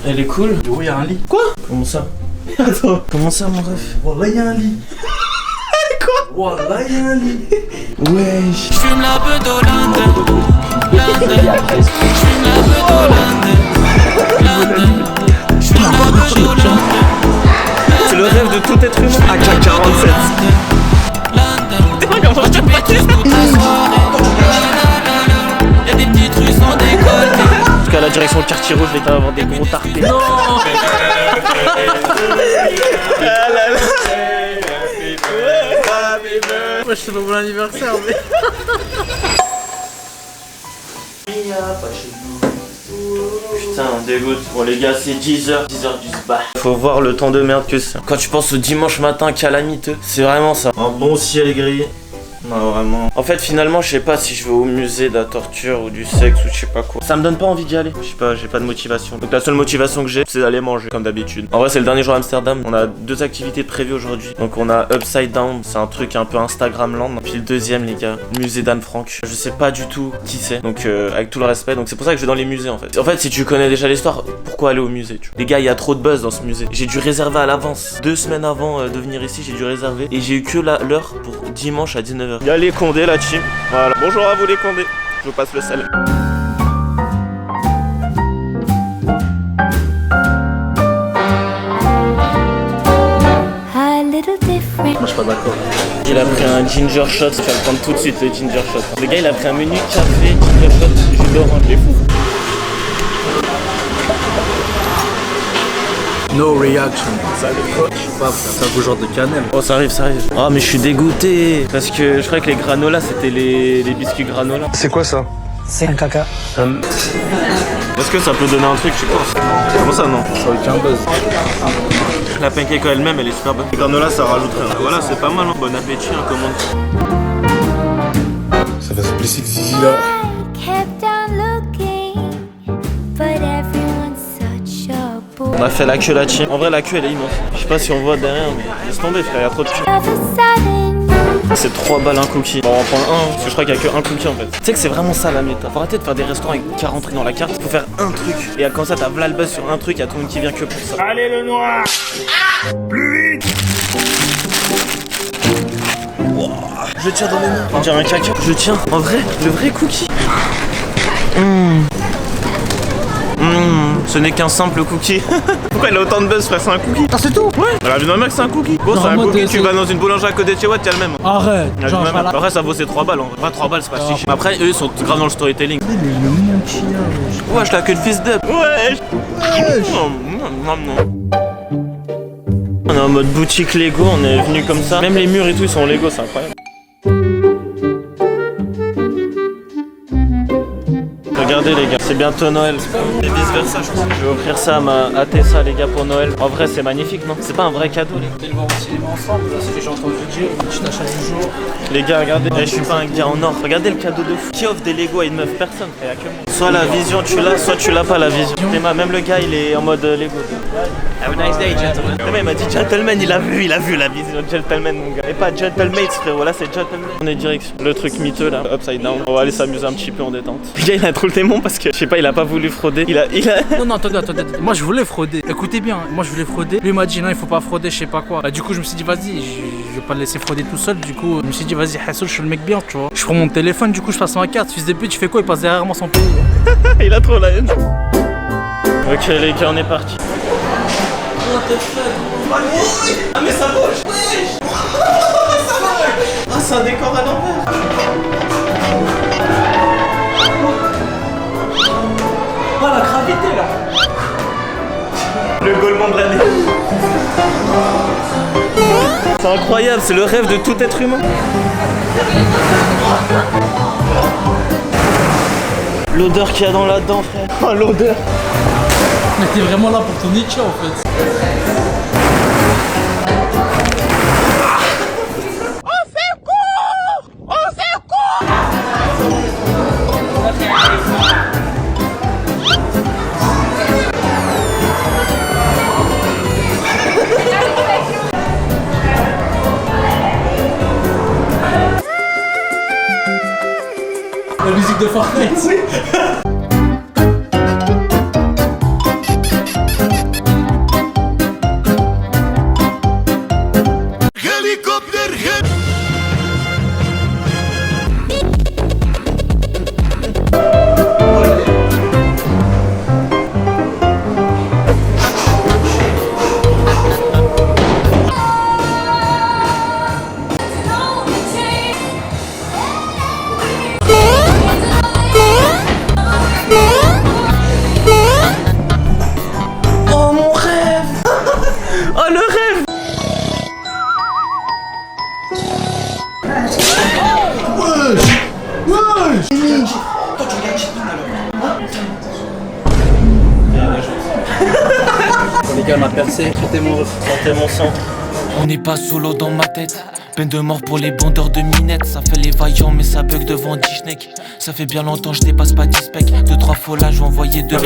Elle est cool. Yo, y'a un lit. Quoi? Comment ça? Attends. Comment ça, mon ref? Wallah, y'a un lit. Quoi? Wallah, y'a un lit. Wesh. J'fume la bedolande, j'fume la bedolande, j'fume la bedolande. C'est le rêve de tout être humain. AK-47. Moi je pétuse toute la soirée. Y'a des petites rues sans décoller. Jusqu'à la direction quartier rouge, les gars, avoir des gros tarpés. Non. Moi, je sais pas pour l'anniversaire, mais. Putain, on dégoûte. Bon les gars, c'est 10h du spa. Faut voir le temps de merde que c'est. Quand tu penses au dimanche matin calamiteux, c'est vraiment ça. Un bon ciel gris. Non vraiment. En fait finalement je sais pas si je vais au musée de la torture ou du sexe ou je sais pas quoi. Ça me donne pas envie d'y aller. Je sais pas, j'ai pas de motivation. Donc la seule motivation que j'ai c'est d'aller manger comme d'habitude. En vrai c'est le dernier jour à Amsterdam. On a 2 activités prévues aujourd'hui. Donc on a Upside Down, c'est un truc un peu Instagram land. Puis le deuxième les gars, musée d'Anne Frank. Je sais pas du tout qui c'est. Donc avec tout le respect. Donc c'est pour ça que je vais dans les musées en fait. En fait si tu connais déjà l'histoire, pourquoi aller au musée tu vois. Les gars il y a trop de buzz dans ce musée. J'ai dû réserver à l'avance. 2 semaines avant de venir ici j'ai dû réserver. Et j'ai eu que l'heure pour dimanche à 19h. Il y a les Condés la team. Voilà. Bonjour à vous les Condés. Je vous passe le sel. Moi, je suis pas d'accord. Il a pris un ginger shot. Je vais le prendre tout de suite le ginger shot. Le gars il a pris un menu café, ginger shot, jus d'orange. Il est fou. No reaction. Ça, le coach. Je sais pas, frère. Ça goût genre de cannelle. Oh ça arrive, ça arrive. Oh mais je suis dégoûté. Parce que je croyais que les granolas c'était les biscuits granola. C'est quoi ça? C'est un caca. Est-ce que ça peut donner un truc tu penses? Comment ça non? Ça a aucun buzz. La pancake elle-même elle est super bonne. Les granolas ça rajouterait. Voilà c'est pas mal hein. Bon appétit hein, commande. Ça va se blesser le zizi là. On a fait la queue la team. En vrai la queue elle est immense. Je sais pas si on voit derrière mais laisse tomber frère, y'a trop de queue. C'est 3 balles un cookie. Bon on va prendre un parce que je crois qu'il y a que un cookie en fait. Tu sais que c'est vraiment ça la méta. Faut arrêter de faire des restaurants avec 40 trucs dans la carte. Faut faire un truc. Et comme ça t'as v'là le buzz sur un truc, y'a tout le monde qui vient que pour ça. Allez le noir. Plus vite. Wow. Je tiens dans mes mains. On dirait un caca. Je tiens. En vrai, le vrai cookie. Ce n'est qu'un simple cookie. Pourquoi il a autant de buzz frère, c'est un cookie? Ah c'est tout? Ouais. La vie d'un mec c'est un cookie. Bon c'est un cookie, tu vas dans une boulangerie à côté de chez Watt, t'as le même. Arrête. Genre, Après ça vaut ses 3 balles en vrai. 3 balles c'est pas si cher. Après eux ils sont grave dans le storytelling. Wesh la queue de fils d'up. Wesh. On est en mode boutique Lego, on est venu comme ça. Même les murs et tout ils sont Lego, c'est incroyable. Regardez les gars, c'est bientôt Noël. Et vice versa je pense. Je vais offrir ça à Tessa les gars pour Noël. En vrai c'est magnifique non? C'est pas un vrai cadeau les gars. Ils vont aussi les mains ensemble, là, c'est les gens entendu dire, tu t'achètes toujours. Les gars regardez, je suis pas un gars en or. Regardez le cadeau de fou. Qui offre des Lego à une meuf? Personne, il y a que moi. Soit la vision tu l'as, soit tu l'as pas la vision. Même le gars il est en mode Lego. Have a nice day, gentlemen. Le mec il m'a dit gentleman, il a vu la vision gentleman mon gars. Et pas gentlemate frérot, là c'est gentleman. On est direction le truc miteux là, upside down. On va aller s'amuser un petit peu en détente. Le gars il a trop le démon parce que je sais pas, il a pas voulu frauder. Il a... Non, attendez. Moi, je voulais frauder. Écoutez bien, moi, je voulais frauder. Lui, il m'a dit, non, il faut pas frauder, je sais pas quoi. Bah, du coup, je me suis dit, vas-y, je vais pas le laisser frauder tout seul. Du coup, je me suis dit, vas-y, Hassoul, je suis le mec bien, tu vois. Je prends mon téléphone, du coup, je passe ma carte. Fils de pute, tu fais quoi? Il passe derrière moi sans payer. Il a trop la haine. Ok, les gars, on est parti. Ah, mais ça bouge! Wesh! Ça bouge! Ah, c'est un décor à l'envers! Oh, la gravité, là! Le golemon de l'année. C'est incroyable, c'est le rêve de tout être humain. L'odeur qu'il y a dans là-dedans, frère. Oh, l'odeur. Mais t'es vraiment là pour ton Nietzsche, en fait. La musique de Fortnite. Les gars, on a percé. C'était mon ref. Sentez mon sang. On n'est pas solo dans ma tête. Peine de mort pour les bandeurs de minettes. Ça fait les vaillants mais ça bug devant Disney. Ça fait bien longtemps je dépasse pas 10 specs. 2-3 fois là je vais envoyer 2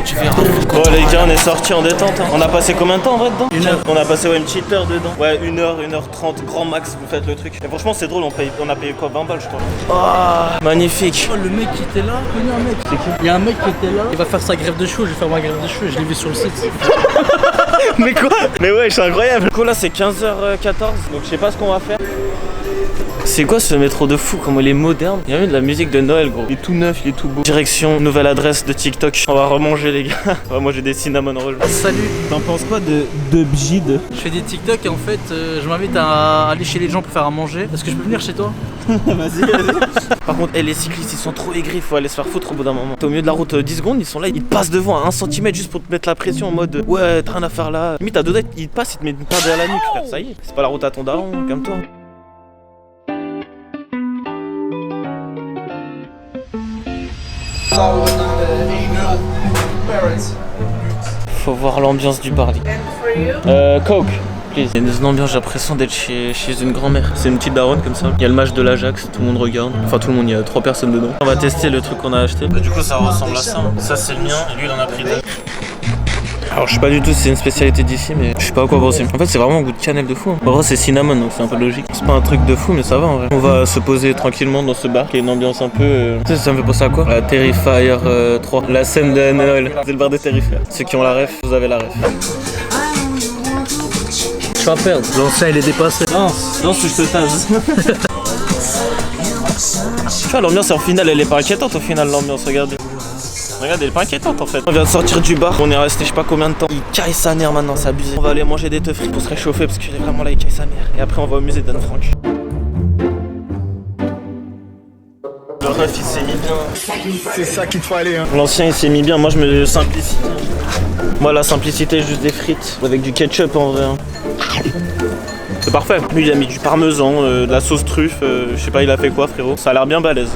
tu verras. Bon les gars, on est sortis en détente hein. On a passé combien de temps en vrai dedans? 1 heure. On a passé ouais, une petite heure dedans. Ouais 1h, 1h30 grand max vous faites le truc. Et franchement c'est drôle, on a payé quoi, 20 balles je crois. Oh magnifique. Oh, le mec qui était là, je connais un mec. C'est qui? Il y a un mec qui était là, il va faire sa grève de cheveux, je vais faire ma grève de cheveux, je l'ai vu sur le site. Mais quoi? Mais ouais c'est incroyable. Du coup là c'est 15h14 donc je sais pas ce qu'on va faire. C'est quoi ce métro de fou, comment il est moderne. Il y a même de la musique de Noël gros. Il est tout neuf, il est tout beau. Direction, nouvelle adresse de TikTok. On va remanger les gars. On va manger des cinnamon rolls. Salut. T'en penses quoi de Bjid? Je fais des TikTok et en fait je m'invite à aller chez les gens pour faire à manger. Est-ce que je peux venir chez toi? Vas-y. Par contre les cyclistes ils sont trop aigris, faut aller se faire foutre au bout d'un moment. T'es au milieu de la route 10 secondes, ils sont là, ils te passent devant à 1 cm juste pour te mettre la pression en mode ouais t'as rien à faire là. Limite à 2 dettes, ils te passent, ils te mettent une paire à la nuque frère, ça y est. C'est pas la route à ton daron, calme-toi. Faut voir l'ambiance du bar. Coke, please. Il y a une ambiance, j'ai l'impression d'être chez une grand-mère. C'est une petite daronne comme ça. Il y a le match de l'Ajax, tout le monde regarde. Enfin tout le monde, il y a 3 personnes dedans. On va tester le truc qu'on a acheté. Du coup ça ressemble à ça. Ça c'est le mien et lui il en a pris 2. Alors je sais pas du tout si c'est une spécialité d'ici mais je sais pas à quoi penser. En fait c'est vraiment un goût de cannelle de fou. En vrai c'est cinnamon donc c'est un peu logique. C'est pas un truc de fou mais ça va en vrai. On va se poser tranquillement dans ce bar qui a une ambiance un peu... Tu sais ça me fait penser à quoi? La Terrifier 3. La scène de Noël. C'est le bar de Terrifier. Ceux qui ont la ref, vous avez la ref. Je vais pas perdre. L'ancien il est dépassé. Danse ou je te tase. Tu vois l'ambiance en finale elle est pas inquiétante au final l'ambiance, regardez. Regarde, elle est pas inquiétante en fait. On vient de sortir du bar, on est resté je sais pas combien de temps. Il caille sa mère maintenant, c'est abusé. On va aller manger des teufs frites pour se réchauffer parce qu'il est vraiment là, il caille sa mère. Et après on va au musée d'Anne Frank. Le ref il s'est mis bien. C'est ça qu'il te fallait, hein. L'ancien il s'est mis bien, moi je me simplicité. Moi la simplicité juste des frites avec du ketchup en vrai. C'est parfait. Lui il a mis du parmesan, de la sauce truffe, je sais pas il a fait quoi frérot. Ça a l'air bien balèze.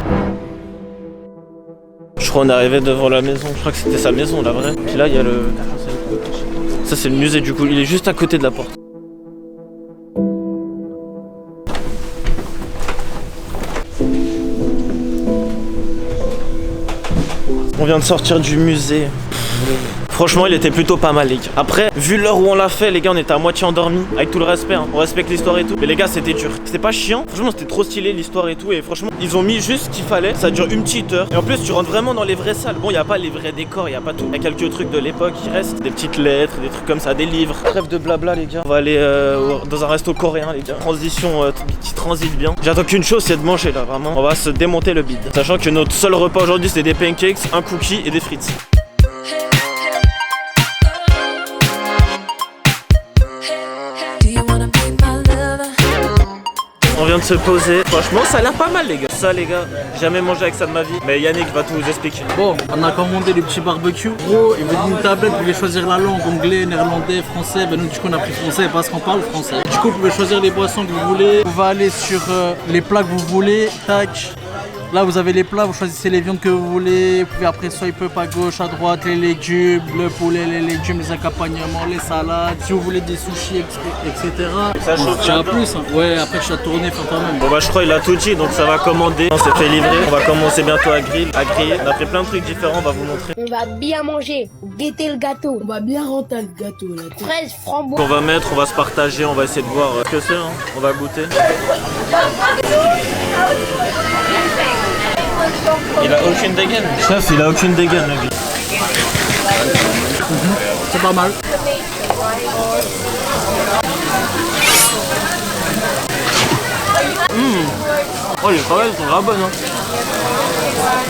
Je crois qu'on est arrivé devant la maison, je crois que c'était sa maison la vraie. Puis là il y a le... Ça c'est le musée du coup, il est juste à côté de la porte. On vient de sortir du musée. Franchement il était plutôt pas mal les gars. Après vu l'heure où on l'a fait les gars on était à moitié endormis. Avec tout le respect hein. On respecte l'histoire et tout. Mais les gars c'était dur. C'était pas chiant. Franchement c'était trop stylé l'histoire et tout. Et franchement ils ont mis juste ce qu'il fallait. Ça dure une petite heure. Et en plus tu rentres vraiment dans les vraies salles. Bon y a pas les vrais décors, y a pas tout. Y a quelques trucs de l'époque qui restent. Des petites lettres, des trucs comme ça, des livres. Trêve de blabla les gars. On va aller dans un resto coréen les gars. Transition, petit transit bien. J'attends qu'une chose c'est de manger là vraiment. On va se démonter le bide. Sachant que notre seul repas aujourd'hui c'est des pancakes, un cookie et des frites. On vient de se poser, franchement ça a l'air pas mal les gars. Ça les gars, jamais mangé avec ça de ma vie. Mais Yannick va tout vous expliquer. Bon, on a commandé les petits barbecues. Gros, il veut une tablette, vous pouvez choisir la langue, anglais, néerlandais, français. Ben nous du coup on a pris français parce qu'on parle français. Du coup vous pouvez choisir les boissons que vous voulez. On va aller sur les plats que vous voulez. Tac. Là vous avez les plats, vous choisissez les viandes que vous voulez. Vous pouvez après swipe up à gauche, à droite, les légumes, le poulet, les légumes, les accompagnements, les salades. Si vous voulez des sushis, etc. Ça chauffe tu as plus hein. Ouais, après tu as tourné, faire toi-même. Bon bah je crois il a tout dit donc ça va commander. On s'est fait livrer, on va commencer bientôt à griller. On a fait plein de trucs différents, on va vous montrer. On va bien manger, guetter le gâteau. On va bien rentrer le gâteau là. Fraise, framboise. On va mettre, on va se partager, on va essayer de voir ce que c'est. Hein. On va goûter. Il a aucune dégaine. Chef, il a aucune dégaine le gars. C'est pas mal. Oh les crevettes sont grave bonnes hein.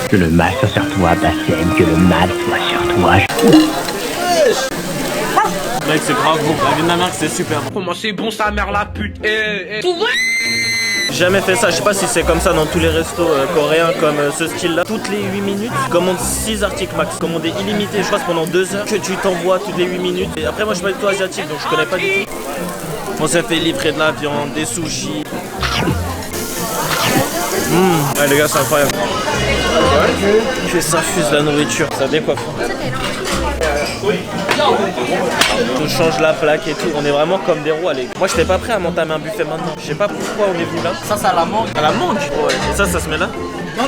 Que le mal soit sur toi, Bassem, que le mal soit sur toi. Mec c'est grave bon, la vie de ma mère c'est super bon. Comment c'est bon sa mère la pute. Jamais fait ça, je sais pas si c'est comme ça dans tous les restos coréens comme ce style là. Toutes les 8 minutes, tu commandes 6 articles max. Commander illimité, je pense pendant 2 heures que tu t'envoies toutes les 8 minutes. Et après moi je suis pas du tout asiatique donc je connais pas du tout. On s'est fait livrer de la viande, des sushis. Ouais les gars c'est incroyable. Que ça fuse la nourriture, ça décoiffe. On change la plaque et tout, on est vraiment comme des rois les gars. Moi j'étais pas prêt à m'entamer un buffet maintenant. Je sais pas pourquoi on est venu là. Ça, ça la mangue. À la mangue. Ouais. Et ça se met là. Non.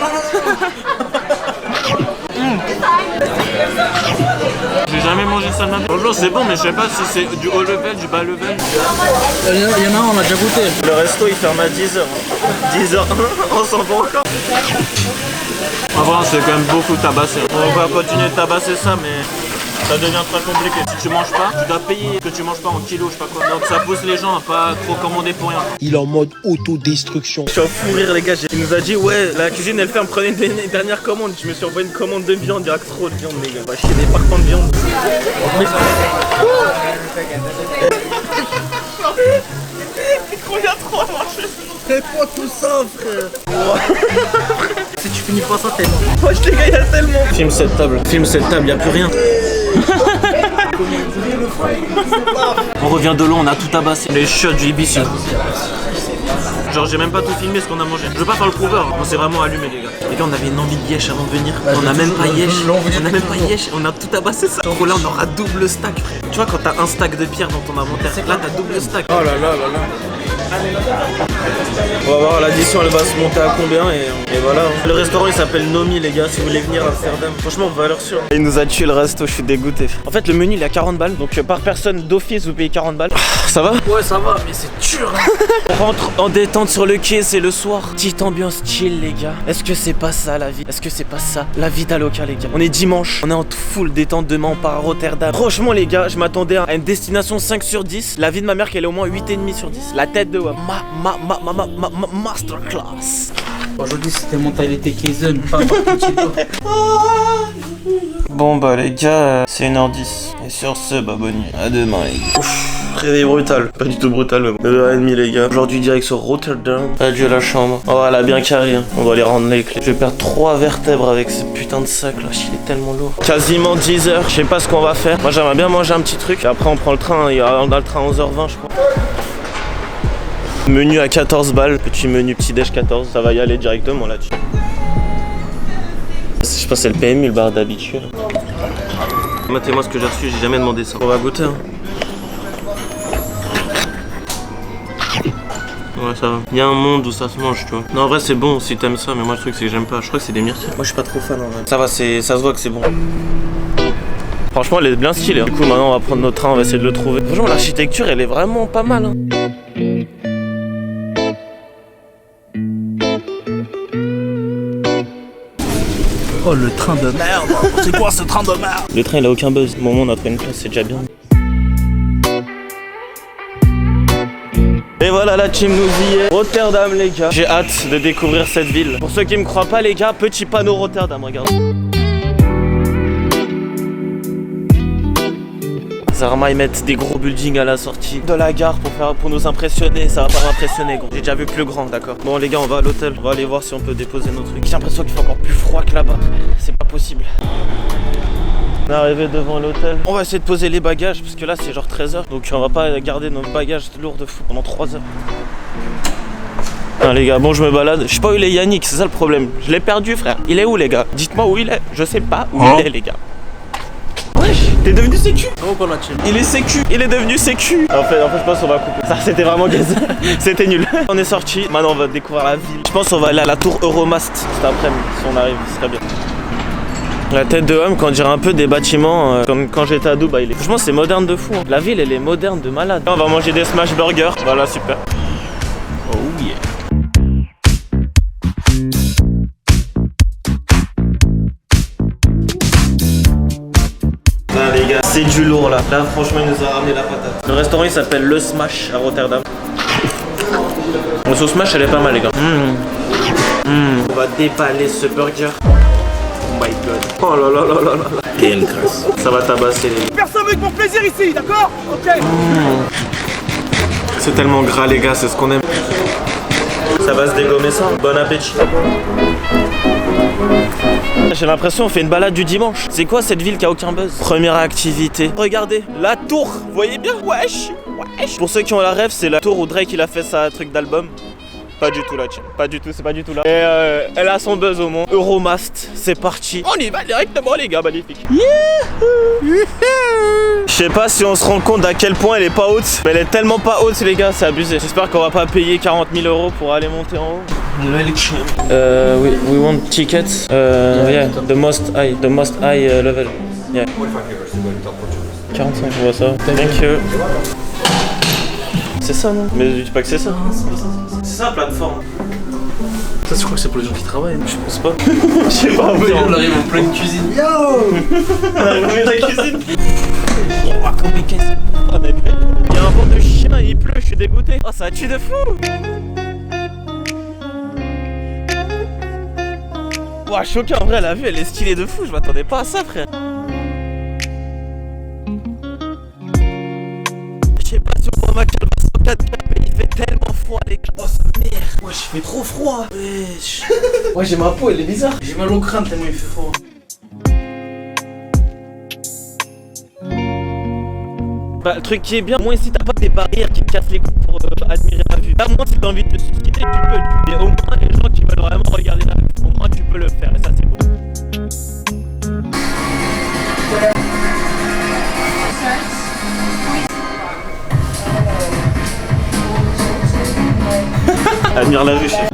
J'ai jamais mangé ça de ma vie. Bonjour, c'est bon, mais je sais pas si c'est du haut level, du bas level. Il y en a un, on a déjà goûté. Le resto il ferme à 10h. 10h, on s'en va encore. En vrai, c'est quand même beaucoup tabassé. On va continuer de tabasser ça, mais ça devient très compliqué. Si tu manges pas, tu dois payer que tu manges pas en kilos, je sais pas quoi. Donc ça pousse les gens à pas trop commander pour rien. Il est en mode autodestruction. Je suis en fou rire les gars, il nous a dit ouais la cuisine elle ferme, prenez une dernière commande. Je me suis envoyé une commande de viande, il y a trop de viande les gars. On va chier des parfums de viande. Il y a trop à manger. Fais pas tout ça frère. Si tu finis pas ça, t'es mort. Wesh les gars, il y a tellement. Filme cette table, y a plus rien. On revient de loin, on a tout tabassé. Les shots du Ibis. Genre j'ai même pas tout filmé ce qu'on a mangé. Je veux pas faire le prover, on s'est vraiment allumé les gars. Les gars on avait une envie de yesh avant de venir. On a même pas yesh, on a tout tabassé ça. Donc là on aura double stack frère. Tu vois quand t'as un stack de pierre dans ton inventaire, là t'as double stack. Oh là là là là. On va voir l'addition elle va se monter à combien et voilà. Le restaurant il s'appelle Nomi les gars si vous voulez venir à Amsterdam. Franchement valeur sûre. Il nous a tué le resto, je suis dégoûté. En fait le menu il est à 40 balles donc par personne d'office vous payez 40 balles. Ça va? Ouais ça va mais c'est dur. On rentre en détente sur le quai, c'est le soir. Petite ambiance chill les gars. Est-ce que c'est pas ça la vie? Est-ce que c'est pas ça la vie d'Aloca les gars? On est dimanche, on est en full détente, demain on part à Rotterdam. Franchement les gars, je m'attendais à une destination 5 sur 10. La vie de ma mère qu'elle est au moins 8,5 sur 10. La tête de ma masterclass. Aujourd'hui c'était mentalité Kaizen, pas Kaizen. Bon bah les gars, c'est 1h10. Et sur ce, bah bonne nuit. À demain les gars. Ouf, réveil brutal. Pas du tout brutal mais bon. 9h30 les gars. Aujourd'hui direct sur Rotterdam. Adieu la chambre. Oh elle a bien carré hein. On doit aller rendre les clés. Je vais perdre 3 vertèbres avec ce putain de sac là. Il est tellement lourd. Quasiment 10h. Je sais pas ce qu'on va faire. Moi j'aimerais bien manger un petit truc. Et après on prend le train. On a le train à 11h20 je crois. Menu à 14 balles, petit menu petit déj 14, ça va y aller directement là-dessus. Je pense que c'est le PMU le bar d'habitude. Matez-moi ce que j'ai reçu, j'ai jamais demandé ça. On va goûter hein. Ouais ça va. Il y a un monde où ça se mange tu vois. Non en vrai c'est bon si t'aimes ça mais moi le truc c'est que j'aime pas. Je crois que c'est des myrtilles. Moi je suis pas trop fan en vrai. Ça va, ça se voit que c'est bon. Franchement elle est bien stylée. Du coup maintenant on va prendre notre train, on va essayer de le trouver. Franchement l'architecture elle est vraiment pas mal hein. Oh le train de merde. C'est quoi ce train de merde? Le train il a aucun buzz. Au moment on a pris une place, c'est déjà bien. Et voilà la team nous y est. Rotterdam les gars. J'ai hâte de découvrir cette ville. Pour ceux qui me croient pas les gars, petit panneau Rotterdam, regarde. Zarma ils mettent des gros buildings à la sortie de la gare pour nous impressionner. Ça va pas m'impressionner gros. J'ai déjà vu plus grand d'accord. Bon les gars on va à l'hôtel. On va aller voir si on peut déposer nos trucs. J'ai l'impression qu'il fait encore plus froid que là-bas. C'est pas possible. On est arrivé devant l'hôtel. On va essayer de poser les bagages parce que là c'est genre 13h. Donc on va pas garder nos bagages lourds de fou pendant 3 heures. Ah les gars, bon je me balade. Je sais pas où il est Yannick, c'est ça le problème. Je l'ai perdu frère. Il est où les gars? Dites-moi où il est. Je sais pas où il est les gars. Wesh, t'es devenu sécu. Oh pour la team. Il est sécu, il est devenu sécu. En fait je pense qu'on va couper. Ça c'était vraiment gaze. C'était nul. On est sorti, maintenant on va découvrir la ville. Je pense qu'on va aller à la tour Euromast cet après-midi. Si on arrive, ce serait bien. La tête de homme, quand on dirait un peu des bâtiments comme quand j'étais à Dubaï. Franchement c'est moderne de fou hein. La ville elle est moderne de malade. On va manger des smash burgers. Voilà super. Oh yeah. Ah les gars, c'est du lourd là. Là franchement il nous a ramené la patate. Le restaurant il s'appelle Le Smash à Rotterdam. La sauce smash elle est pas mal les gars. On va déballer ce burger. Oh my god. Oh là là là là là. Quelle graisse. Ça va tabasser les gars. Personne veut que mon plaisir ici, d'accord? Ok. C'est tellement gras les gars, c'est ce qu'on aime. Ça va se dégommer ça. Bon appétit. J'ai l'impression qu'on fait une balade du dimanche. C'est quoi cette ville qui a aucun buzz? Première activité. Regardez, la tour. Vous voyez bien? Wesh. Wesh. Pour ceux qui ont la rêve, c'est la tour où Drake il a fait sa truc d'album. Pas du tout là, tiens. Pas du tout, c'est pas du tout là. Et elle a son buzz au monde. Euromast, c'est parti. On y va directement les gars, magnifique. Je sais pas si on se rend compte à quel point elle est pas haute. Mais elle est tellement pas haute les gars, c'est abusé. J'espère qu'on va pas payer 40 000 € pour aller monter en haut. We want tickets. Yeah, the most high level. Yeah. 45, je vois ça. Thank you. C'est ça non? Mais je dis pas que c'est ça. C'est ça la plateforme. Ça, je crois que c'est pour les gens qui travaillent. Je pense pas. Je sais pas. On arrive en pleine cuisine. Yo! On arrive dans la cuisine. Oh, combien qu'est-ce? Il y a un bord de chien, il pleut, je suis dégoûté. Oh, ça tue de fou. Ouah, choqué en vrai, la vue elle est stylée de fou, je m'attendais pas à ça, frère. Je sais pas si on voit ma calvasse en 4K, mais il fait tellement froid, les gars. Oh, sa mère. Wesh, il fait trop froid. Wesh. Ouais, j'ai ma peau, elle est bizarre. J'ai mal au crâne tellement il fait froid. Bah, le truc qui est bien, au moins si t'as pas des barrières qui te cassent les coups pour admirer la vue. Là, moi, si t'as envie de te suicider, tu peux. Et au moins, les gens qui veulent vraiment regarder la vue, au moins tu peux le faire, et ça, c'est beau. Admire la vue, chef.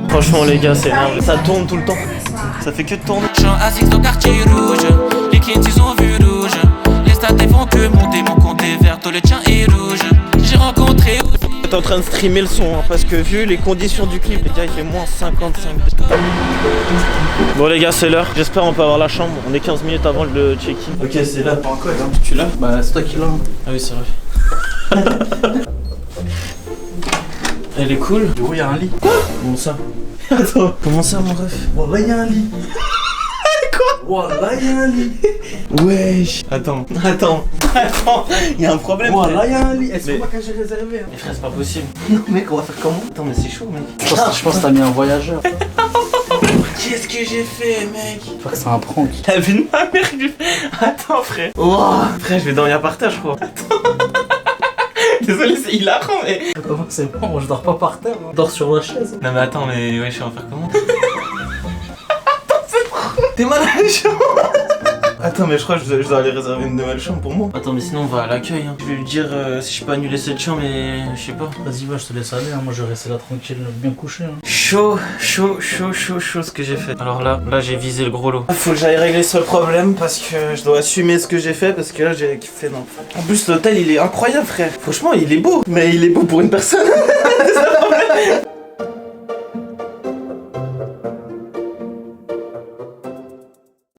Franchement, les gars, c'est énervé. Ça tourne tout le temps. Ça fait que de tourner. Jean Aziz au quartier rouge, les kids ils ont vu rouge. Les stats ils font que monter, mon compte est vert, tout le tien est rouge. J'ai rencontré aussi. T'es en train de streamer le son, hein, parce que vu les conditions du clip, les gars, il fait moins 55. Bon les gars, c'est l'heure. J'espère on peut avoir la chambre. On est 15 minutes avant le check-in. Ok, c'est là. Pas encore, hein. Tu l'as? Bah, c'est toi qui l'as. Ah oui, c'est vrai. Elle est cool. Du coup, il y a un lit. Quoi? Comment ça? Attends. Comment ça, mon ref? Wallah, il y a un lit. Quoi? Wallah, il y a un lit. Wesh. Attends. Il y a un problème. Wallah, il y a un lit. Est-ce Mais- que j'ai réservé? Mais frère, c'est pas possible. Non, mec, on va faire comment? Attends, mais c'est chaud, mec. Je pense que t'as mis un voyageur. Qu'est-ce que j'ai fait, mec? Je crois que c'est un prank. La vie de ma mère que j'ai fait. Attends, frère. Oh, frère, je vais dormir par terre, je crois. Désolé, c'est hilarant, mais. Comment c'est bon? Moi, je dors pas par terre. Je dors sur la chaise. Non, mais attends, mais ouais, je vais en faire comment? Attends, c'est trop. T'es malade, chaud. Attends, mais je crois que je dois aller réserver une nouvelle chambre pour moi. Attends, mais sinon, on va à l'accueil. Hein. Je vais lui dire si je peux annuler cette chambre, mais je sais pas. Vas-y, va, je te laisse aller. Hein. Moi, je vais rester là tranquille, bien couché. Hein. Chaud ce que j'ai fait. Alors là j'ai visé le gros lot. Faut que j'aille régler ce problème parce que je dois assumer ce que j'ai fait parce que là j'ai fait non. En plus l'hôtel il est incroyable frère. Franchement il est beau. Mais il est beau pour une personne.